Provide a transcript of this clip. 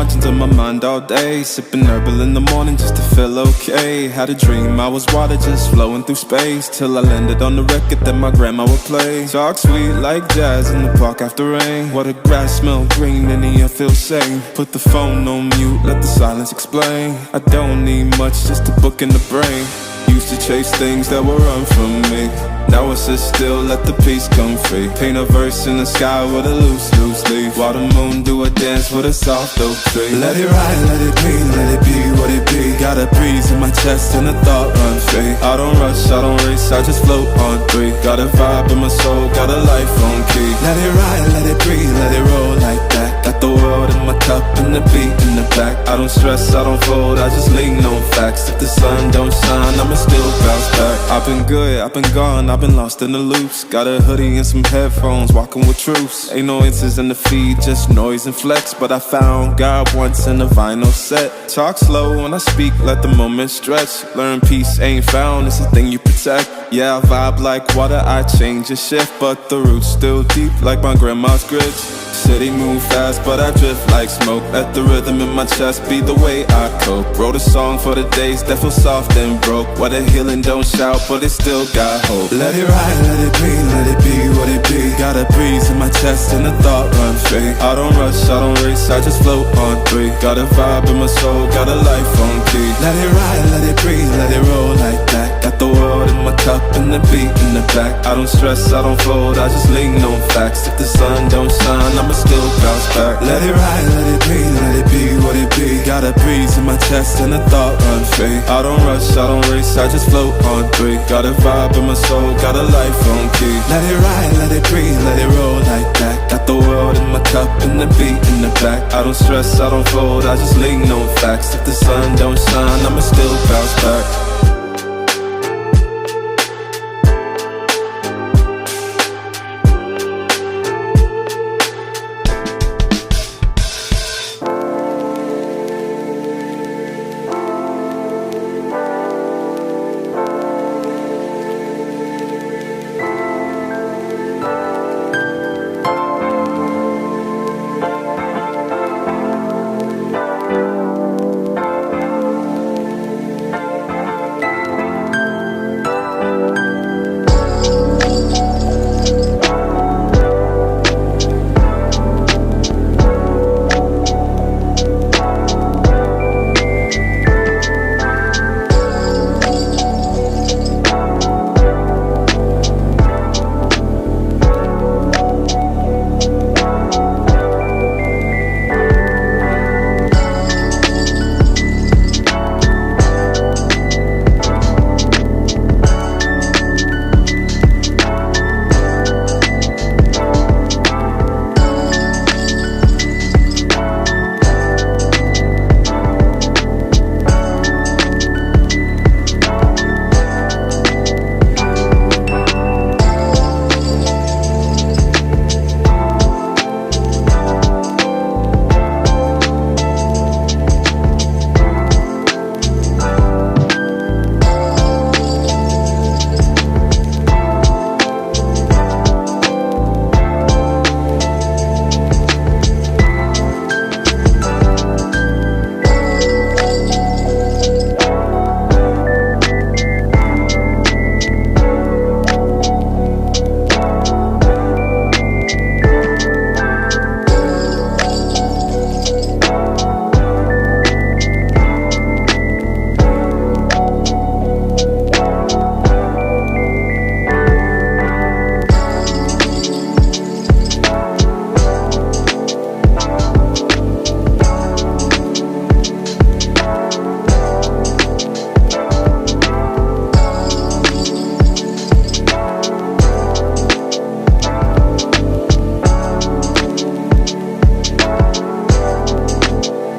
margins of my mind all day, sipping herbal in the morning just to feel okay. Had a dream I was water just flowing through space, till I landed on the record that my grandma would play. Talk sweet like jazz in the park after rain. What the grass smell green and the air feels sane. Put the phone on mute, let the silence explain. I don't need much, just a book in the brain. Used to chase things that would run from me. Now I sit still, let the peace come free. Paint a verse in the sky with a loose leaf. While the moon do a dance with a soft oak tree. Let it ride, let it be, let it be what it be. Got a breeze in my chest and a thought run free. I don't rush, I don't race, I just float on three. Got a vibe in my soul, got a life on key. Let it ride, let it breathe, let it roll like that. Got the world in my cup and the beat in the back. I don't stress, I don't fold, I just lean on facts. If the sun don't shine, I'ma still bounce back. I've been good, I've been gone, I've been lost in the loops. Got a hoodie and some headphones, walking with troops. Ain't no inches in the feed, just noise and flex. But I found God once in a vinyl set. Talk slow when I speak, let the moment stretch. Learn peace ain't found, it's a thing you protect. Yeah, I vibe like water, I change and shift, but the roots still deep like my grandma's grits. City move fast, but I drift like smoke. Let the rhythm in my chest be the way I cope. Wrote a song for the days that feel soft and broke, where the healing don't shout, but it still got hope. Let it ride, let it be, let it be what it be. Got a breeze in my chest and a thought run free. I don't rush, I don't race, I just float on three. Got a vibe in my soul, got a life on key. Let it ride, let it breathe, let it roll like that. Got the world in my cup and the beat in the back. I don't stress, I don't fold, I just lean on facts. If the sun don't shine, I'ma still bounce back. Let it ride, let it be, let it be what it be. Got a breeze in my chest and a thought run free. I don't rush, I don't race, I just float on three. Got a vibe in my soul, got a life on key. Let it ride, let it breathe, let it roll like that. Got the world in my cup and the beat in the back. I don't stress, I don't fold, I just lean on facts. If the sun don't shine, I'ma still bounce back.